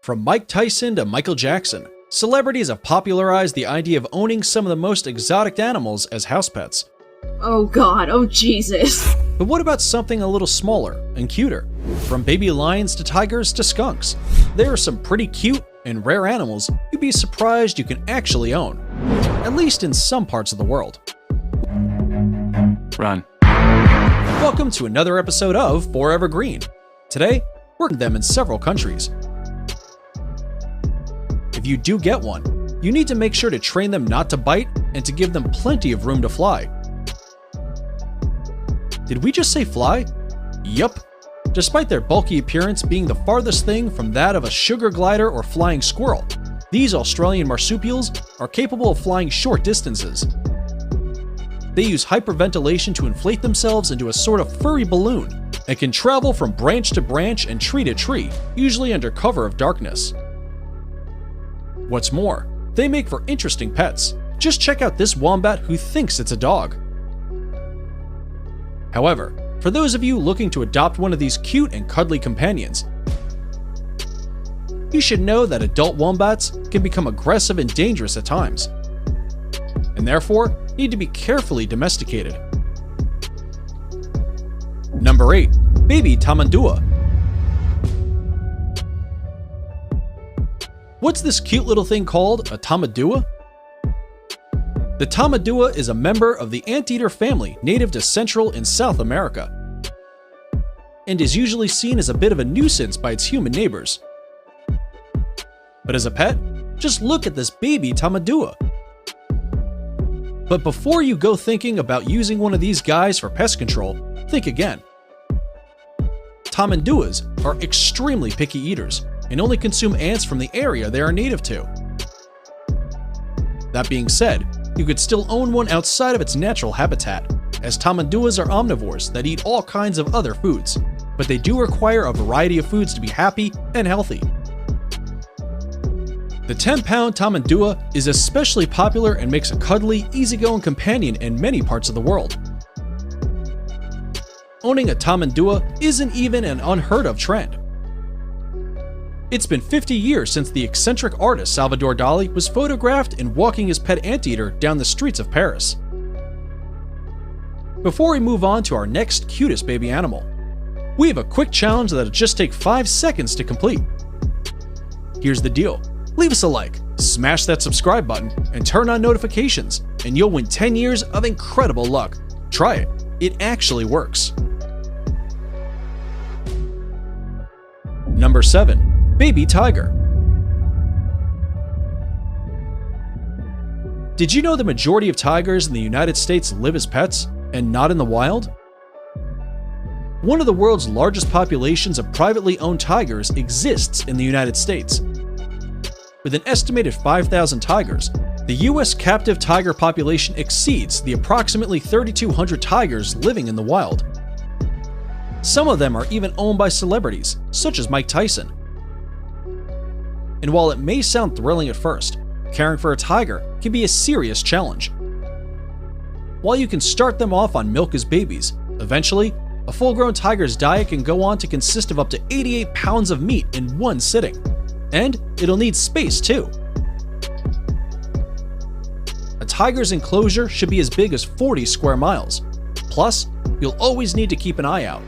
From Mike Tyson to Michael Jackson, celebrities have popularized the idea of owning some of the most exotic animals as house pets. Oh god, oh Jesus. But what about something a little smaller and cuter? From baby lions to tigers to skunks, there are some pretty cute and rare animals you'd be surprised you can actually own, at least in some parts of the world. Run. Welcome to another episode of Forever Green. Today, we're them in several countries. If you do get one, you need to make sure to train them not to bite and to give them plenty of room to fly. Did we just say fly? Yup. Despite their bulky appearance being the farthest thing from that of a sugar glider or flying squirrel, these Australian marsupials are capable of flying short distances. They use hyperventilation to inflate themselves into a sort of furry balloon and can travel from branch to branch and tree to tree, usually under cover of darkness. What's more, they make for interesting pets. Just check out this wombat who thinks it's a dog. However, for those of you looking to adopt one of these cute and cuddly companions, you should know that adult wombats can become aggressive and dangerous at times, and therefore need to be carefully domesticated. Number 8. Baby Tamandua. What's this cute little thing called, a tamadua? The tamadua is a member of the anteater family native to Central and South America, and is usually seen as a bit of a nuisance by its human neighbors. But as a pet, just look at this baby tamadua. But before you go thinking about using one of these guys for pest control, think again. Tamanduas are extremely picky eaters and only consume ants from the area they are native to. That being said, you could still own one outside of its natural habitat, as tamanduas are omnivores that eat all kinds of other foods, but they do require a variety of foods to be happy and healthy. The 10-pound tamandua is especially popular and makes a cuddly, easygoing companion in many parts of the world. Owning a tamandua isn't even an unheard of trend. It's been 50 years since the eccentric artist Salvador Dali was photographed in walking his pet anteater down the streets of Paris. Before we move on to our next cutest baby animal, we have a quick challenge that'll just take 5 seconds to complete. Here's the deal. Leave us a like, smash that subscribe button, and turn on notifications, and you'll win 10 years of incredible luck. Try it. It actually works. Number 7. Baby tiger. Did you know the majority of tigers in the United States live as pets and not in the wild? One of the world's largest populations of privately owned tigers exists in the United States. With an estimated 5,000 tigers, the US captive tiger population exceeds the approximately 3,200 tigers living in the wild. Some of them are even owned by celebrities, such as Mike Tyson. And while it may sound thrilling at first, caring for a tiger can be a serious challenge. While you can start them off on milk as babies, eventually, a full-grown tiger's diet can go on to consist of up to 88 pounds of meat in one sitting. And it'll need space too. A tiger's enclosure should be as big as 40 square miles. Plus, you'll always need to keep an eye out.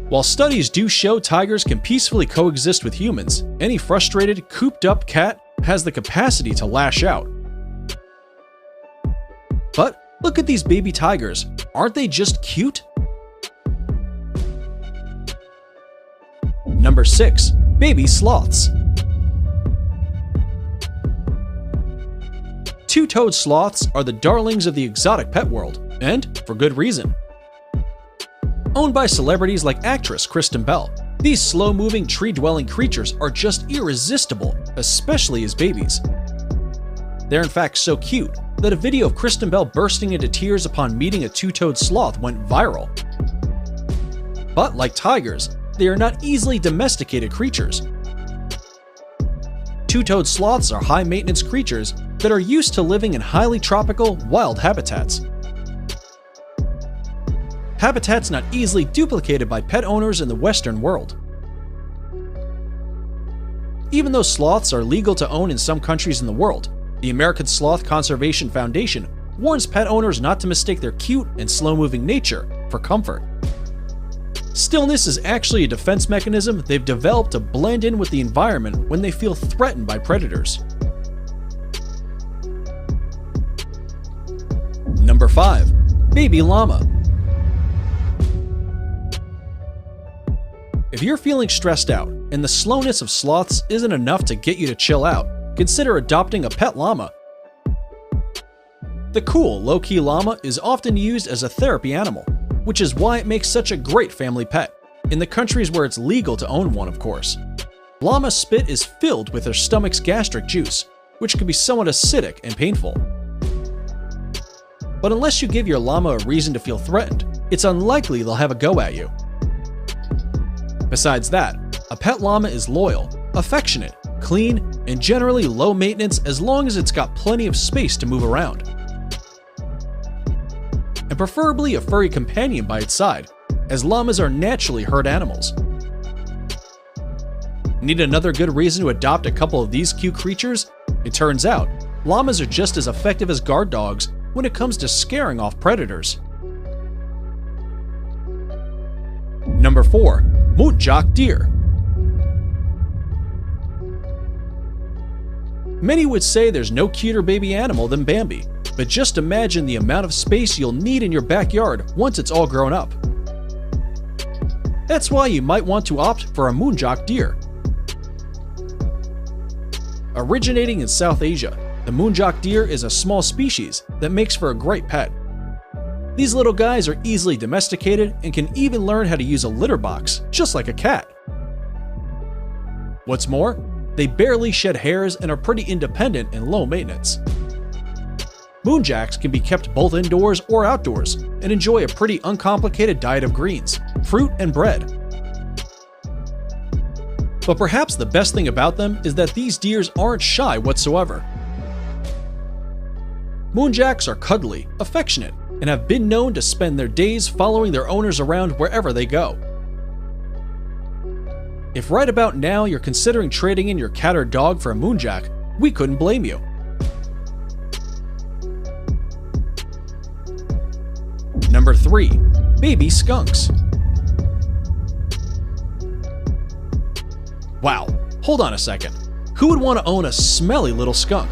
While studies do show tigers can peacefully coexist with humans, any frustrated, cooped-up cat has the capacity to lash out. But look at these baby tigers. Aren't they just cute? Number 6. Baby sloths. Two-toed sloths are the darlings of the exotic pet world, and for good reason. Owned by celebrities like actress Kristen Bell, these slow-moving, tree-dwelling creatures are just irresistible, especially as babies. They're in fact so cute that a video of Kristen Bell bursting into tears upon meeting a two-toed sloth went viral. But like tigers, they are not easily domesticated creatures. Two-toed sloths are high-maintenance creatures that are used to living in highly tropical, wild habitats. Habitats not easily duplicated by pet owners in the Western world. Even though sloths are legal to own in some countries in the world, the American Sloth Conservation Foundation warns pet owners not to mistake their cute and slow-moving nature for comfort. Stillness is actually a defense mechanism they've developed to blend in with the environment when they feel threatened by predators. Number 5. Baby llama. If you're feeling stressed out and the slowness of sloths isn't enough to get you to chill out, consider adopting a pet llama. The cool, low-key llama is often used as a therapy animal, which is why it makes such a great family pet, in the countries where it's legal to own one, of course. Llama spit is filled with their stomach's gastric juice, which can be somewhat acidic and painful. But unless you give your llama a reason to feel threatened, it's unlikely they'll have a go at you. Besides that, a pet llama is loyal, affectionate, clean, and generally low maintenance as long as it's got plenty of space to move around. And preferably a furry companion by its side, as llamas are naturally herd animals. Need another good reason to adopt a couple of these cute creatures? It turns out, llamas are just as effective as guard dogs when it comes to scaring off predators. Number 4. Muntjac deer. Many would say there's no cuter baby animal than Bambi, but just imagine the amount of space you'll need in your backyard once it's all grown up. That's why you might want to opt for a muntjac deer. Originating in South Asia, the muntjac deer is a small species that makes for a great pet. These little guys are easily domesticated and can even learn how to use a litter box, just like a cat. What's more, they barely shed hairs and are pretty independent and low maintenance. Muntjacs can be kept both indoors or outdoors and enjoy a pretty uncomplicated diet of greens, fruit, and bread. But perhaps the best thing about them is that these deers aren't shy whatsoever. Muntjacs are cuddly, affectionate, and have been known to spend their days following their owners around wherever they go. If right about now you're considering trading in your cat or dog for a muntjac, we couldn't blame you. Number 3. Baby skunks. Wow, hold on a second. Who would want to own a smelly little skunk?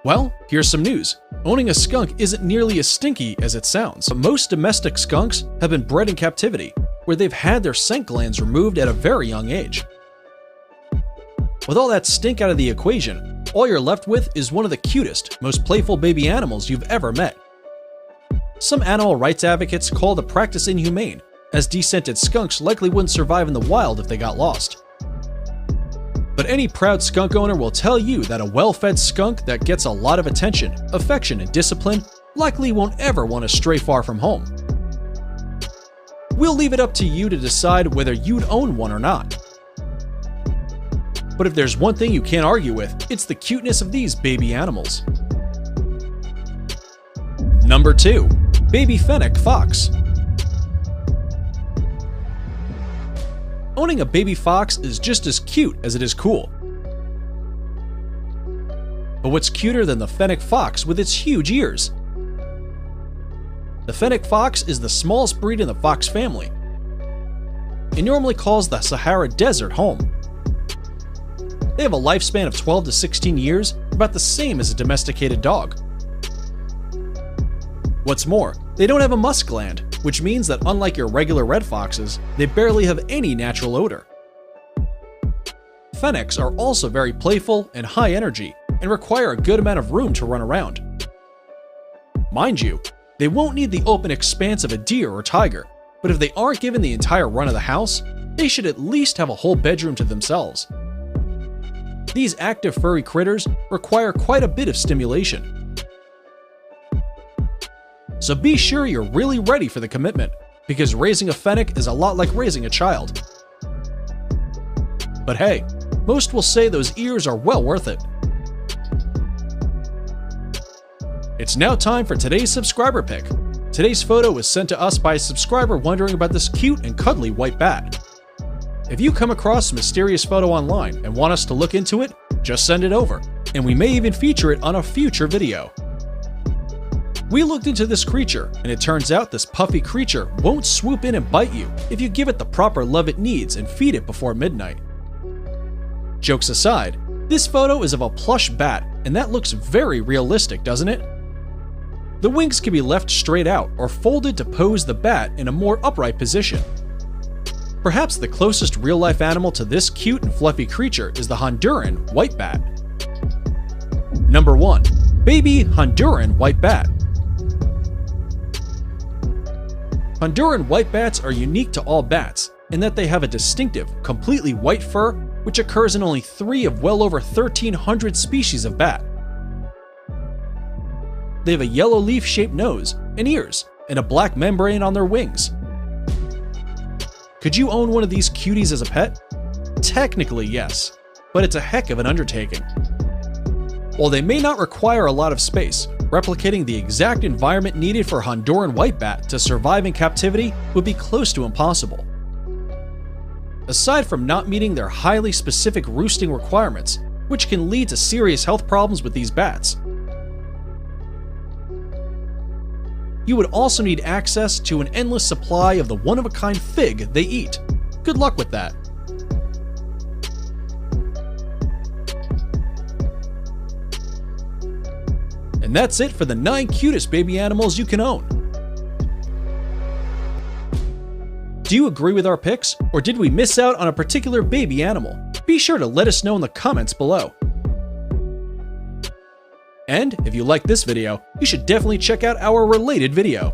Well, here's some news. Owning a skunk isn't nearly as stinky as it sounds. Most domestic skunks have been bred in captivity, where they've had their scent glands removed at a very young age. With all that stink out of the equation, all you're left with is one of the cutest, most playful baby animals you've ever met. Some animal rights advocates call the practice inhumane, as descented skunks likely wouldn't survive in the wild if they got lost. But any proud skunk owner will tell you that a well-fed skunk that gets a lot of attention, affection, and discipline likely won't ever want to stray far from home. We'll leave it up to you to decide whether you'd own one or not. But if there's one thing you can't argue with, it's the cuteness of these baby animals. Number 2. Baby fennec fox. Owning a baby fox is just as cute as it is cool. But what's cuter than the fennec fox with its huge ears? The fennec fox is the smallest breed in the fox family. It normally calls the Sahara Desert home. They have a lifespan of 12 to 16 years, about the same as a domesticated dog. What's more, they don't have a musk gland, which means that unlike your regular red foxes, they barely have any natural odor. Fennecs are also very playful and high energy, and require a good amount of room to run around. Mind you, they won't need the open expanse of a deer or tiger, but if they aren't given the entire run of the house, they should at least have a whole bedroom to themselves. These active furry critters require quite a bit of stimulation. So be sure you're really ready for the commitment, because raising a fennec is a lot like raising a child. But hey, most will say those ears are well worth it. It's now time for today's subscriber pick. Today's photo was sent to us by a subscriber wondering about this cute and cuddly white bat. If you come across a mysterious photo online and want us to look into it, just send it over, and we may even feature it on a future video. We looked into this creature, and it turns out this puffy creature won't swoop in and bite you if you give it the proper love it needs and feed it before midnight. Jokes aside, this photo is of a plush bat, and that looks very realistic, doesn't it? The wings can be left straight out or folded to pose the bat in a more upright position. Perhaps the closest real-life animal to this cute and fluffy creature is the Honduran white bat. Number 1. Baby Honduran white bat. Honduran white bats are unique to all bats in that they have a distinctive, completely white fur which occurs in only 3 of well over 1,300 species of bat. They have a yellow leaf-shaped nose and ears and a black membrane on their wings. Could you own one of these cuties as a pet? Technically, yes, but it's a heck of an undertaking. While they may not require a lot of space, replicating the exact environment needed for Honduran white bat to survive in captivity would be close to impossible. Aside from not meeting their highly specific roosting requirements, which can lead to serious health problems with these bats, you would also need access to an endless supply of the one-of-a-kind fig they eat. Good luck with that. And that's it for the 9 cutest baby animals you can own. Do you agree with our picks, or did we miss out on a particular baby animal? Be sure to let us know in the comments below. And if you liked this video, you should definitely check out our related video.